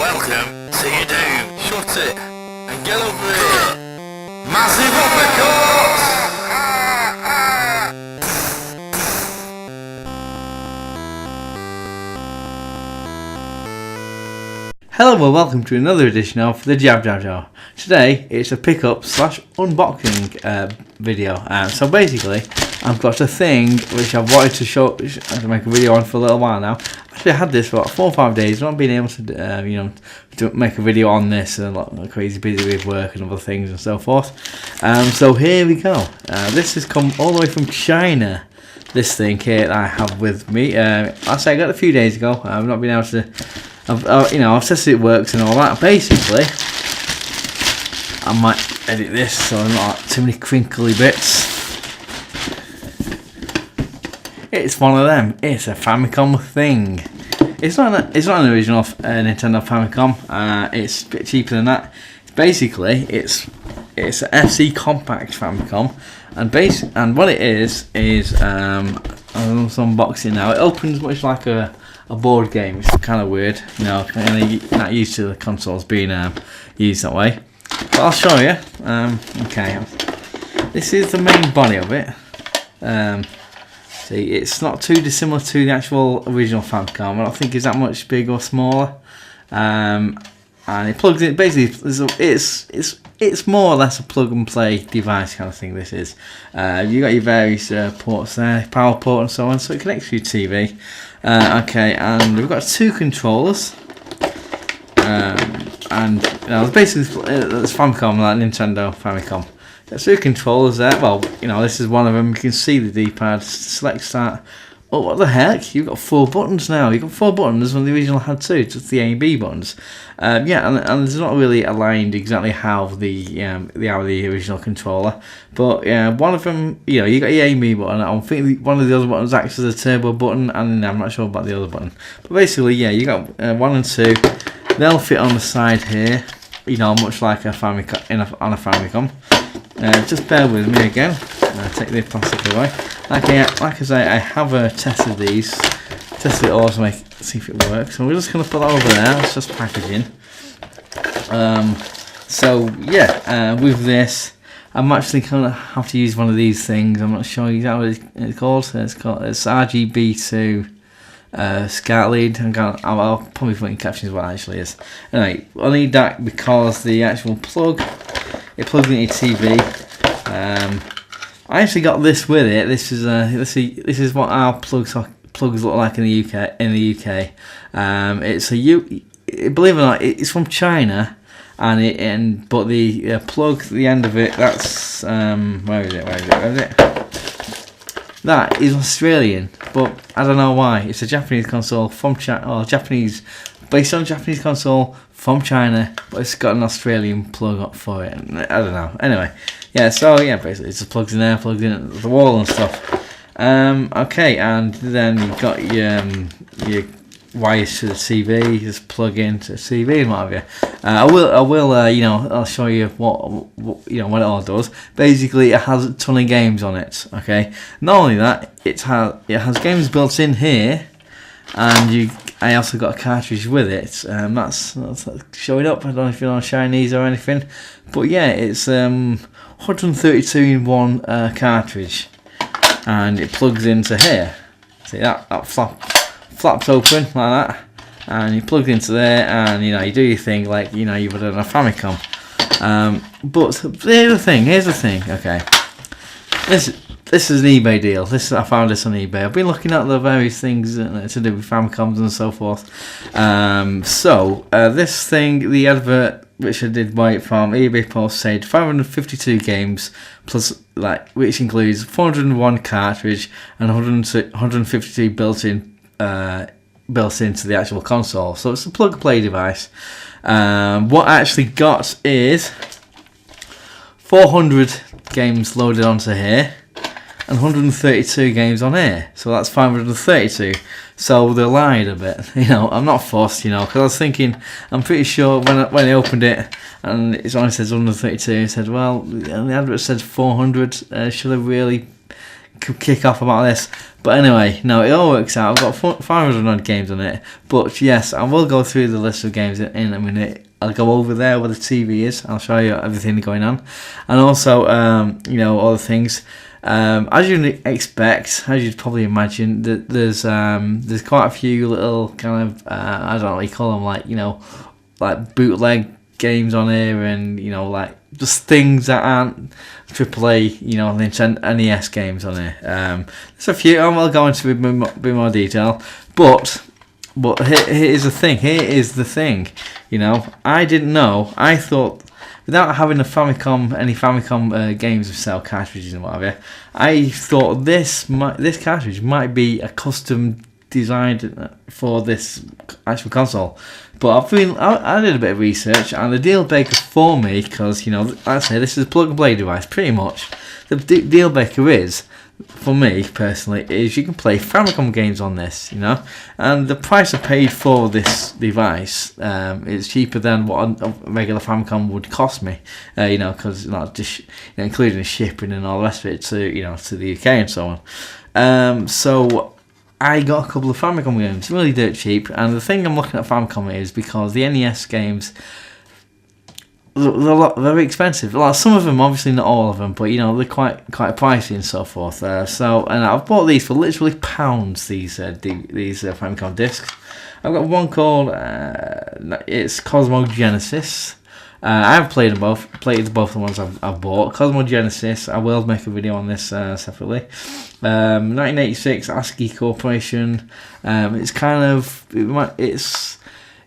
Welcome to your doom. Shut it and get over here. Massive uppercut! Hello and welcome to another edition of the JabJab. Today it's a pickup / unboxing video. So basically, I've got a thing which I've wanted to make a video on for a little while now. Actually, I had this for about 4 or 5 days. Not being able to, to make a video on this, and crazy busy with work and other things and so forth. So here we go. This has come all the way from China. This thing here that I have with me. I got it a few days ago. I've not been able to. I've tested it works and all that. Basically, I might edit this so I'm not too many crinkly bits. It's one of them. It's a Famicom thing. It's not an original Nintendo Famicom. It's a bit cheaper than that. It's an FC compact Famicom, and what it is I'm unboxing now. It opens much like a board game. It's kind of weird, not used to the consoles being used that way. But I'll show you. Okay, this is the main body of it. See, it's not too dissimilar to the actual original Famicom. I don't think it's that much bigger or smaller. And it plugs in. Basically, it's more or less a plug and play device kind of thing. This is. You got your various ports there, power port and so on, so it connects to your TV. Okay, and we've got 2 controllers. Basically it's Famicom, like Nintendo Famicom. Got 2 controllers there. Well, this is one of them. You can see the D-pad. Select start. Oh, what the heck? You've got 4 buttons now. You've got 4 buttons when the original had 2. Just the A and B buttons. And it's not really aligned exactly how the original controller. But one of them, you got your A and B button. I think one of the other buttons acts as a turbo button, and I'm not sure about the other button. But basically, you got 1 and 2. They'll fit on the side here. Much like a Famicom on a Famicom. Just bear with me again. Take the plastic away. Like I say, I have tested these. Tested it all to see if it works. So we're just going to put that over there. It's just packaging. With this, I'm actually going to have to use one of these things. I'm not sure exactly what it's called. It's RGB2 SCART lead. I'll probably put in captions what it actually is. Anyway, I need that because the actual plug, it plugs into your TV. I actually got this with it. This is what our plugs look like in the UK. Believe it or not, it's from China, but the plug, the end of it, that's where is it? That is Australian, but I don't know why. It's a Japanese console from China, or based on Japanese console from China, but it's got an Australian plug up for it. I don't know. Anyway, basically it just plugs in there, plugs in the wall and stuff. Okay, and then you've got your wires to the TV. Just plug into the TV and what have you. I'll show you what it all does. Basically, it has a ton of games on it. Okay, not only that, it has games built in here, and I also got a cartridge with it. That's showing up. I don't know if you know Chinese or anything, but it's 132 in 1 cartridge, and it plugs into here. See that flaps open like that, and you plug into there, and you do your thing like you would on a Famicom. But here's the thing. Okay, this is an eBay deal. I found this on eBay. I've been looking at the various things to do with Famicoms and so forth. This thing, the advert which I did buy it from eBay post said 552 games plus, which includes 401 cartridge and 152 built into the actual console. So it's a plug and play device. What I actually got is 400 games loaded onto here and 132 games on here, so that's 532. So they lied a bit, I'm not fussed, because I was thinking, I'm pretty sure when I opened it and it only says 132, I said, well, the advert says 400, should I really kick off about this. But anyway, no, it all works out. I've got 500 odd games on it. But yes, I will go through the list of games in a minute. I'll go over there where the TV is. I'll show you everything going on, and also you know, other things. As you'd expect, as you'd probably imagine, that there's quite a few little kind of I don't know what you call them, like, you know, like bootleg games on here, and you know, like just things that aren't AAA, you know, NES games on here. There's a few. I will go into a bit more detail, but here's the thing. Here is the thing. You know, I didn't know. I thought, without having any Famicom games of sell cartridges and whatever, I thought this cartridge might be a custom designed for this actual console. But I did a bit of research, and the deal breaker for me, because, you know, like I say, this is a plug and play device pretty much. The deal breaker is, for me personally, is you can play Famicom games on this, you know, and the price I paid for this device is cheaper than what a regular Famicom would cost me, you know, because not just, you know, including shipping and all the rest of it to, you know, to the UK and so on. So I got a couple of Famicom games, really dirt cheap, and the thing I'm looking at Famicom is because the NES games, they're very expensive. Like, some of them, obviously not all of them, but you know, they're quite pricey and so forth. So, and I've bought these for literally pounds. These Famicom discs. I've got one called it's Cosmo Genesis. I have played them both. Played both the ones I've bought. Cosmo Genesis. I will make a video on this separately. 1986 ASCII Corporation. It's kind of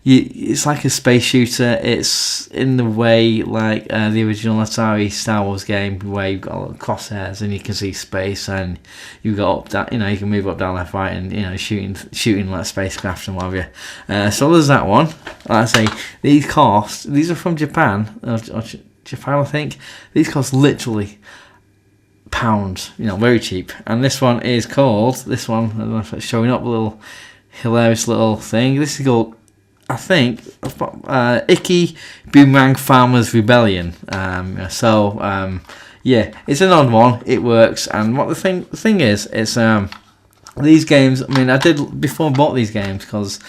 it's like a space shooter. It's in the way like the original Atari Star Wars game, where you've got little crosshairs and you can see space, and you got up that, you know, you can move up, down, left, right, and, you know, shooting like spacecraft and whatever. So there's that one. Like I say, these are from Japan, or Japan, I think. These cost literally pounds, you know, very cheap. And this one is called, I don't know if it's showing up, a little hilarious little thing. This is called, I think, Icky Boomerang Farmers Rebellion. Yeah, it's an odd one. It works, and what the thing is, it's these games. I mean, I did before I bought these games, because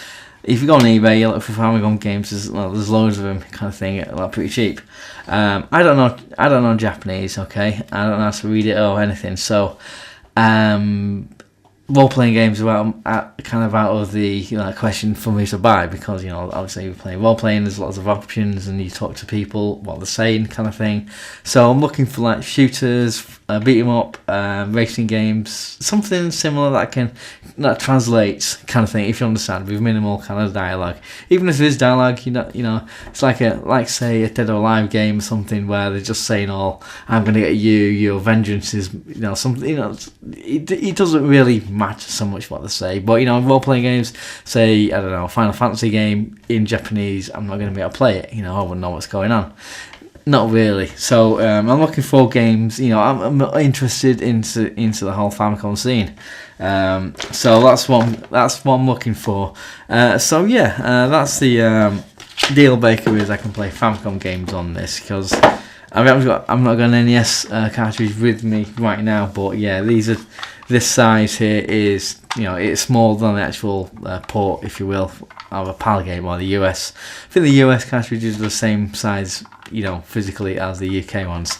if you go on eBay, you look for Famicom games. There's loads of them, kind of thing, like pretty cheap. I don't know Japanese. Okay, I don't know how to read it or anything. So, role-playing games are kind of out of the, you know, question for me to buy, because, you know, obviously you're playing role-playing, there's lots of options, and you talk to people, what they're saying, kind of thing. So I'm looking for like shooters, beat 'em up, racing games, something similar that translates, kind of thing, if you understand, with minimal kind of dialogue. Even if there's dialogue, you know, it's like say a Dead or Alive game or something, where they're just saying, "Oh, I'm gonna get you. Your vengeance is," you know, something. You know, it doesn't really matter so much what they say. But, you know, in role-playing games, say, I don't know, Final Fantasy game in Japanese, I'm not going to be able to play it. You know, I wouldn't know what's going on. Not really. So I'm looking for games. You know, I'm interested into the whole Famicom scene. So that's what I'm looking for. So yeah, that's the deal breaker, is I can play Famicom games on this, because I'm not got an NES cartridge with me right now. But yeah, this size here is, you know, it's smaller than the actual port, if you will, of a PAL game, or the US. I think the US cartridges are the same size, you know, physically, as the UK ones.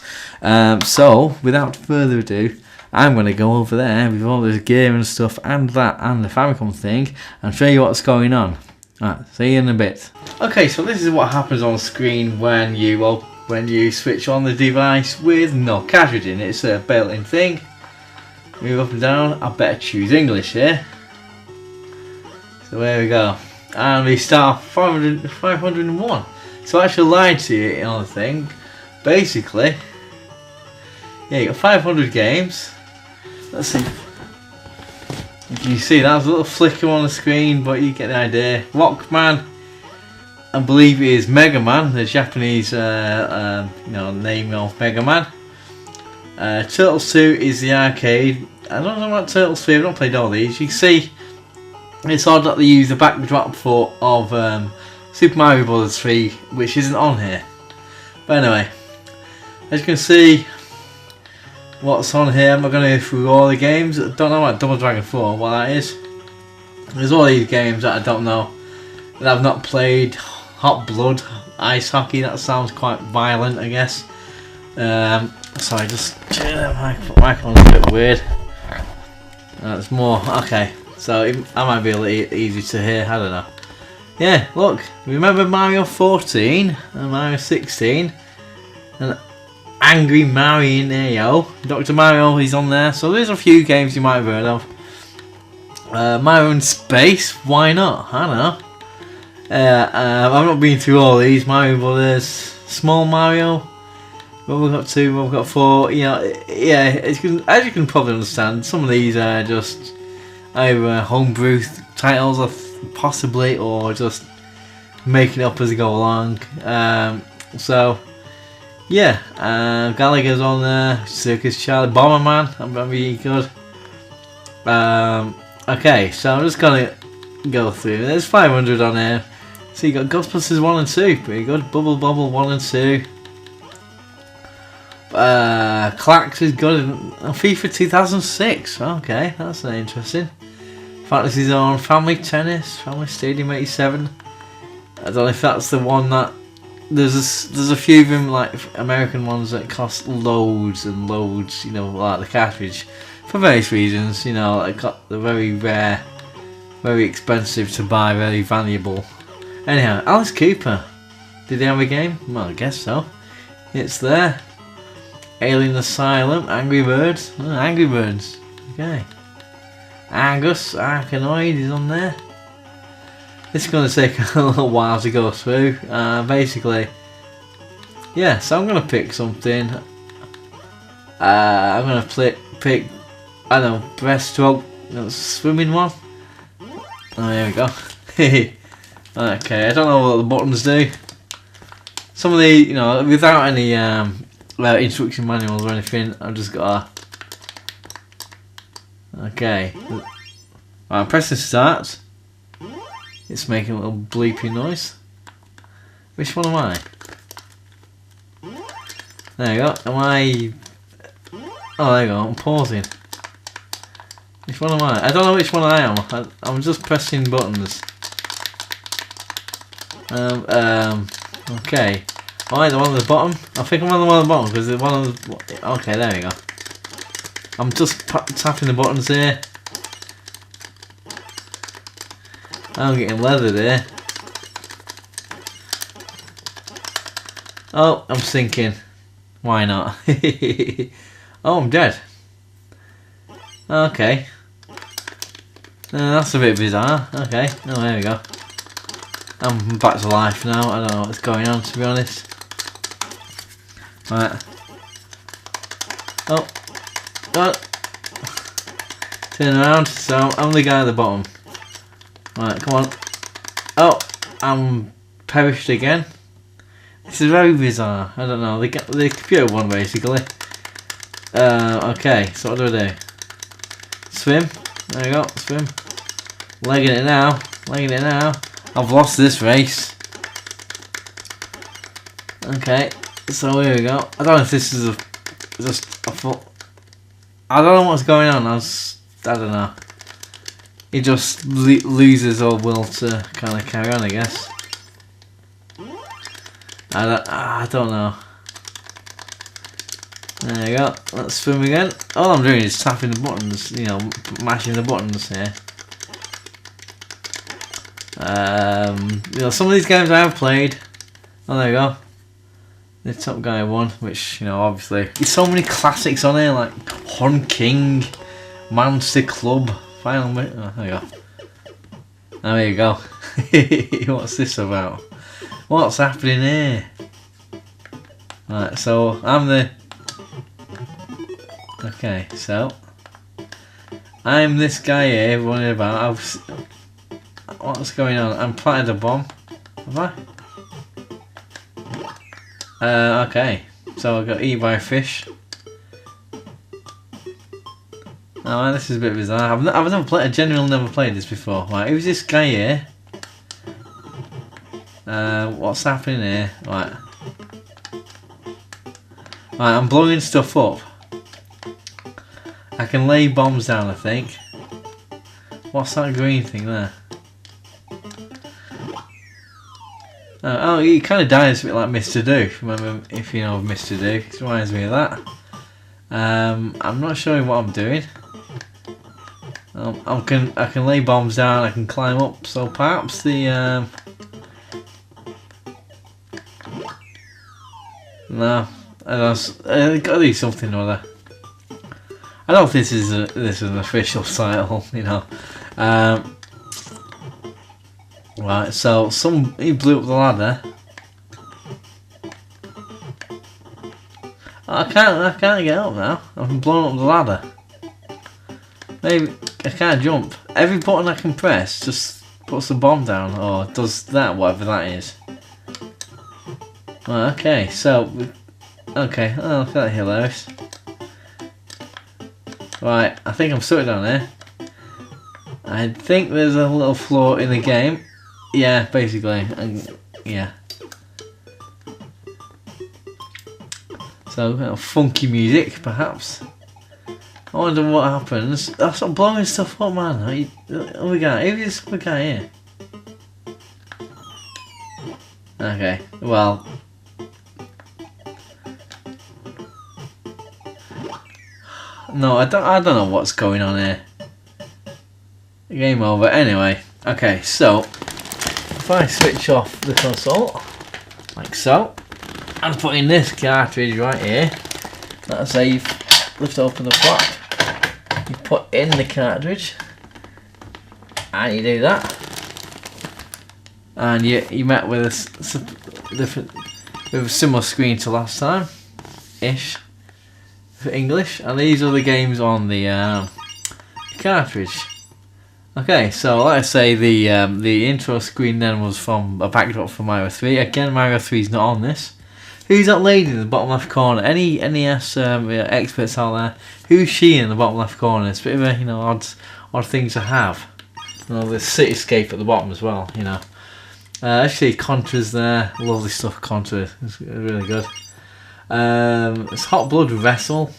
So without further ado, I'm going to go over there with all this gear and stuff, and the Famicom thing, and show you what's going on. Alright, see you in a bit. Okay, so this is what happens on screen when you switch on the device with no cartridge in. It's a built-in thing. Move up and down. I better choose English here. So there we go. And we start 501. So I actually lied to you on the thing. Basically, yeah, you got 500 games. Let's see. You see that's a little flicker on the screen, but you get the idea. Rockman, I believe it is Mega Man, the Japanese name of Mega Man. Turtles 2 is the arcade. I don't know about Turtles 3, I've not played all these. You can see it's odd that they use the backdrop of Super Mario Bros. 3, which isn't on here. But anyway, as you can see, what's on here. I'm not going to go through all the games. I don't know what Double Dragon 4, what that is. There's all these games that I don't know, that I've not played. Hot Blood, ice hockey, that sounds quite violent, I guess. Sorry, just my microphone's a bit weird. That's more, okay, so that might be a little easy to hear, I don't know. Yeah, look, remember Mario 14 and Mario 16 and Angry Mario, Dr. Mario, he's on there, so there's a few games you might have heard of. Mario in Space, why not? I don't know. I've not been through all these. Mario Brothers, Small Mario. Well, we've got 2, we've got 4. You know, yeah. As you can probably understand, some of these are just either homebrew titles, or possibly, or just making it up as they go along. So, yeah. Gallagher's on there. Circus Charlie, Bomberman. That'd be good. Okay, so I'm just gonna go through. There's 500 on here. So you got Ghostbusters 1 and 2, pretty good. Bubble Bobble 1 and 2. Clax is good. FIFA 2006. Okay, that's interesting. Fantasy Zone, Family Tennis, Family Stadium 87. I don't know if that's the one that there's a few of them, like American ones, that cost loads and loads. You know, like the cartridge, for various reasons. You know, like they're very rare, very expensive to buy, very valuable. Anyhow, Alice Cooper. Did they have a game? Well, I guess so. It's there. Alien Asylum, Angry Birds. Oh, Angry Birds. Okay. Angus, Arkanoid is on there. This is going to take a little while to go through. Basically, yeah, so I'm going to pick something. I'm going to pick, I don't know, breaststroke, swimming one. Oh, there we go. Okay, I don't know what the buttons do. Some of the, you know, without any instruction manuals or anything, I've just got okay. I'm pressing start. It's making a little bleepy noise. Which one am I? There you go. Am I? Oh, there you go. I'm pausing. Which one am I? I don't know which one I am. I'm just pressing buttons. Okay. Alright, the one at the bottom. I think I'm on the one at the bottom because the one on the... Okay, there we go. I'm just tapping the buttons here. I'm getting leathered here. Oh, I'm sinking. Why not? Oh, I'm dead. Okay. That's a bit bizarre. Okay. Oh, there we go. I'm back to life now. I don't know what's going on, to be honest. Right. Oh. Oh. Turn around. So I'm the guy at the bottom. Right, come on. Oh, I'm perished again. This is very bizarre. I don't know. The computer one, basically. Okay, so what do I do? Swim. There you go. Swim. Legging it now. Legging it now. I've lost this race. Okay, so here we go. I don't know if this is just a foot. I don't know what's going on. I don't know. He just loses all will to kind of carry on, I guess. I don't know. There you go. Let's swim again. All I'm doing is tapping the buttons, you know, mashing the buttons here. You know, some of these games I have played. Oh, there you go. The Top Guy one, which, you know, obviously there's so many classics on here, like Hun King, Monster Club, Final Bit. Oh, there you go. Oh, there you go. What's this about? What's happening here? Right, so I'm the... Okay, so I'm this guy here running about. What's going on? I'm planted a bomb. Have I? Okay, so I got eaten by a fish. Oh, this is a bit bizarre. I've never played. I genuinely never played this before. Right, who's this guy here? What's happening here? Right, I'm blowing stuff up. I can lay bombs down, I think. What's that green thing there? Oh, he kind of dies a bit like Mr. Do. Remember, if you know of Mr. Do, it reminds me of that. I'm not sure what I'm doing. I can lay bombs down. I can climb up. So perhaps the no, I got to do something or other. I don't think this is an official title, you know. Right, so he blew up the ladder. I can't get up now. I've blown up the ladder. Maybe I can't jump. Every button I can press just puts the bomb down, or does that, whatever that is. Right, okay, so okay, oh, look at that, hilarious. Right, I think I'm stuck down there. I think there's a little flaw in the game. Yeah, basically, yeah. So, funky music, perhaps. I wonder what happens. That's not blowing stuff up, man. Oh, we got it. Who's this guy here? Okay, well. No, I don't know what's going on here. Game over. Anyway, okay, so if I switch off the console, like so, and put in this cartridge right here, let's say you lift open the flap, you put in the cartridge, and you do that, and you met with a similar screen to last time, ish, for English, and these are the games on the cartridge. Okay, so let's say the intro screen then was from a backdrop from Mario 3. Again, Mario 3 is not on this. Who's that lady in the bottom left corner? Any NES experts out there? Who's she in the bottom left corner? It's a bit of a odd thing to have. You know, the cityscape at the bottom as well. You know, actually Contra's there. Lovely stuff, Contra. It's really good. It's Hot Blood Vessel.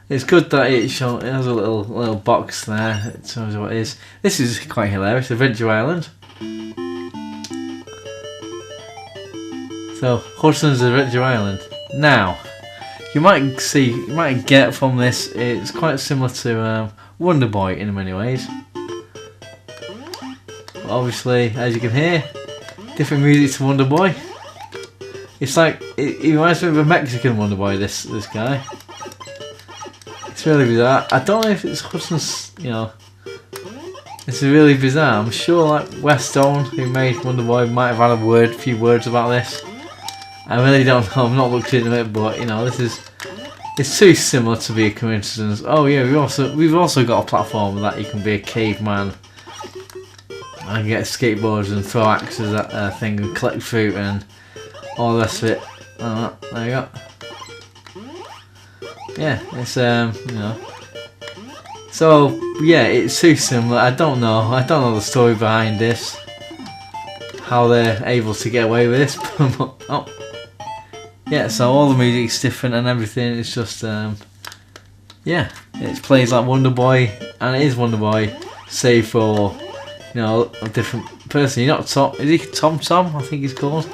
It's good that it has a little box there. It shows what it is. This is quite hilarious. Adventure Island. So Hudson's Adventure Island. Now, you might get from this. It's quite similar to Wonder Boy in many ways. Obviously, as you can hear, different music to Wonder Boy. It's like it reminds me of a Mexican Wonder Boy. This guy. It's really bizarre. I don't know if it's Hudson's, you know. It's really bizarre. I'm sure like Wes Stone, who made Wonder Boy, might have had a few words about this. I really don't know. I've not looked into it, but you know, it's too similar to be a coincidence. Oh yeah, we've also got a platform that you can be a caveman and get skateboards and throw axes at a thing and collect fruit and all the rest of it. There you go. Yeah, it's you know. So yeah, it's too similar. I don't know the story behind this, how they're able to get away with this. Oh, yeah. So all the music's different and everything. It's just yeah, it plays like Wonder Boy, and it is Wonder Boy, save for you know a different person. You're not Tom. Is he Tom? I think he's called.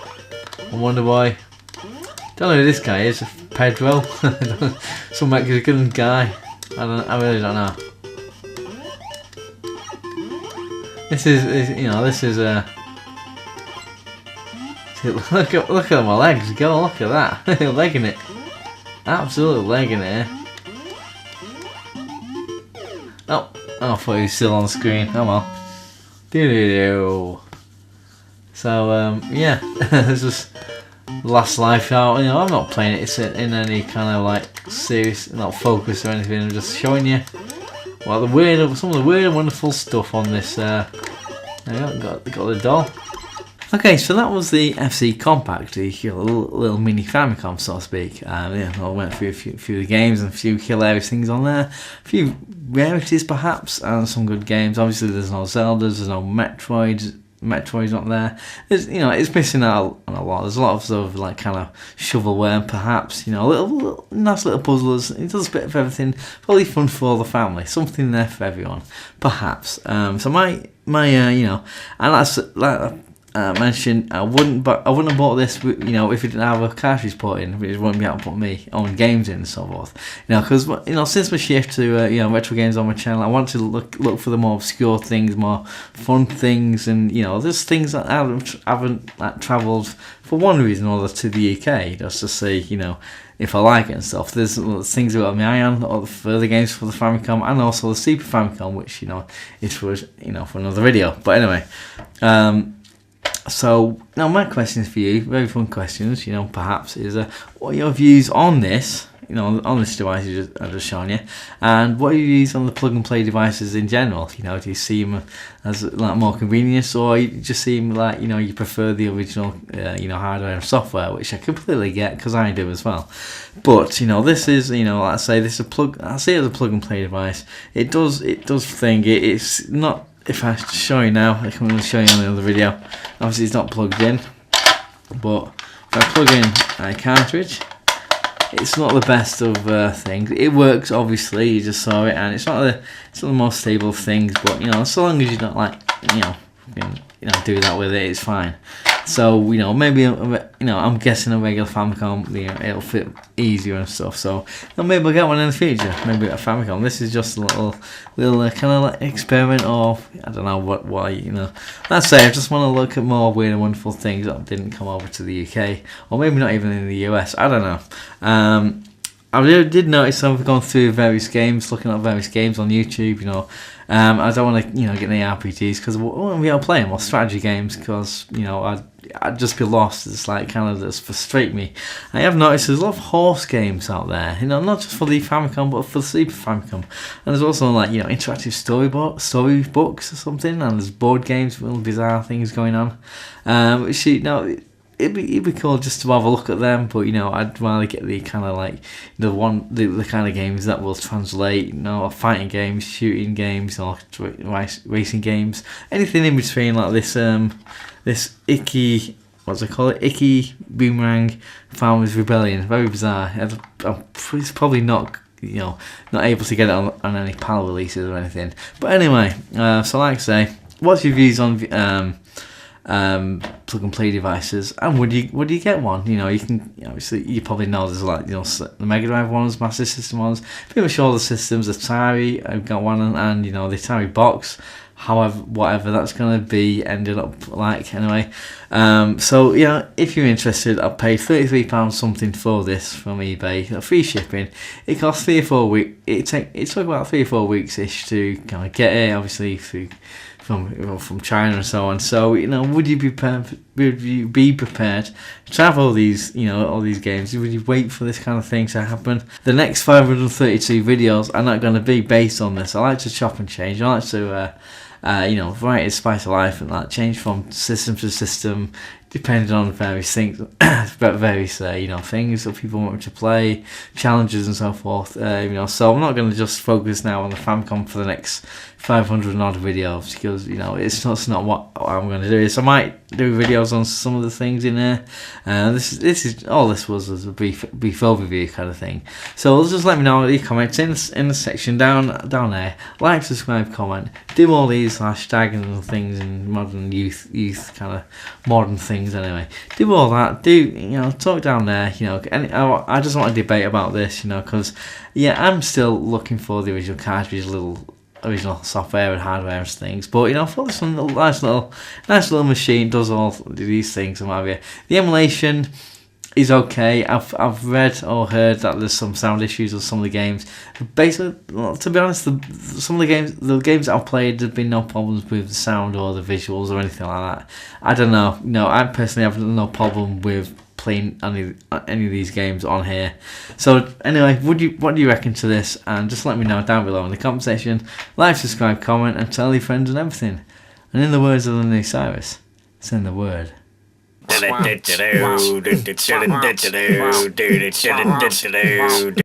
On Wonder Boy. Don't know who this guy is. Pedro, some Mexican guy. I really don't know. This is you know, this is a. Look at my legs. Go look at that. Legging it. Absolutely legging it. Oh, I thought he was still on the screen. Oh well. Doo. So yeah, this is Last Life Out. You know, I'm not playing it in any kind of like serious, not focus or anything. I'm just showing you some of the weird and wonderful stuff on this. There you go, got the doll. Okay, so that was the FC Compact, the little mini Famicom, so to speak. Yeah, I went through a few of the games and a few hilarious things on there. A few rarities, perhaps, and some good games. Obviously, there's no Zeldas, there's no Metroids, Metroid's not there. There's, you know, it's missing out on a lot. There's a lot of sort of like kind of shovelware, perhaps. You know, little nice little puzzlers. It does a bit of everything. Probably fun for the family. Something there for everyone, perhaps. So my you know, and that's like mentioned, I wouldn't have bought this, you know, if it didn't have a cartridge port in, which wouldn't be able to put me own games in and so forth. You know, because, you know, since my shift to you know, retro games on my channel, I want to look for the more obscure things, more fun things, and, you know, there's things that I haven't like, travelled for one reason or other to the UK just to see, you know, if I like it and stuff. There's things about my eye on, or the further games for the Famicom, and also the Super Famicom, which, you know, is for, you know, for another video. But anyway, so now my questions for you, very fun questions, you know, perhaps, is what are your views on this, you know, on this device I've just shown you, and what are your views on the plug and play devices in general? You know, do you see them as like more convenience, or you just seem like, you know, you prefer the original, you know, hardware and software, which I completely get because I do as well. But, you know, this is, you know, let's say this is I see it as a plug and play device. It does thing. It's not. If I show you now, I can show you on the other video. Obviously, it's not plugged in, but if I plug in a cartridge, it's not the best of things. It works, obviously. You just saw it, and it's not the most stable of things. But, you know, so long as you don't like, you know, do that with it, it's fine. So, you know, maybe, you know, I'm guessing a regular Famicom, you know, it'll fit easier and stuff. So, you know, maybe I'll get one in the future. Maybe a Famicom. This is just a little kind of like experiment, or I don't know why, you know. Let's say I just want to look at more weird and wonderful things that didn't come over to the UK, or maybe not even in the US. I don't know. I really did notice I've gone through various games, looking at various games on YouTube, you know. I don't want to, you know, get any RPGs because I won't be able to play them, or strategy games, because, you know, I'd just be lost. It's like kind of just frustrate me. I have noticed there's a lot of horse games out there, you know, not just for the Famicom but for the Super Famicom. And there's also like, you know, interactive storybooks or something, and there's board games with little bizarre things going on. Which, you know, it'd be cool just to have a look at them, but, you know, I'd rather get the kind of like the kind of games that will translate, you know, fighting games, shooting games, or racing games, anything in between, like this icky, what's it called? Icky Boomerang Farmers Rebellion. Very bizarre. It's probably not, you know, not able to get it on any PAL releases or anything. But anyway, so like I say, what's your views on plug and play devices, and would you get one? You know, you can, obviously you probably know there's like, you know, the Mega Drive ones, Master System ones, pretty much all the systems. The Atari, I've got one, and you know, the Atari box, however, whatever that's gonna be ended up like anyway. So, you know, if you're interested, I'll pay £33 something for this from eBay, free shipping. It costs 3 or 4 weeks. It took about 3 or 4 weeks ish to kind of get it, obviously from China and so on. So, you know, would you be prepared to travel all these, you know, all these games? Would you wait for this kind of thing to happen? The next 532 videos are not going to be based on this. I like to chop and change. I like to you know, variety, spice of life, and like change from system to system, depending on various things, various you know, things that people want to play, challenges and so forth. You know, so I'm not going to just focus now on the Famicom for the next 500 and odd videos, because, you know, it's not what I'm going to do. So I might do videos on some of the things in there. This is all this was a brief overview kind of thing. So just let me know your comments in the section down there. Like, subscribe, comment, do all these hashtags and things and modern youth kind of modern things anyway. Do all that. You know, talk down there. You know, and I just want to debate about this. You know, because yeah, I'm still looking for the original cartridge, original software and hardware and things, but, you know, for this one, nice little machine does all these things and what have you. The emulation is okay. I've read or heard that there's some sound issues with some of the games. Basically, to be honest, some of the games that I've played, there've been no problems with the sound or the visuals or anything like that. I don't know. No, I personally have no problem with playing any of these games on here. So anyway, what do you reckon to this? And just let me know down below in the comment section. Like, subscribe, comment, and tell your friends and everything. And in the words of the new Cyrus, send the word. Swat.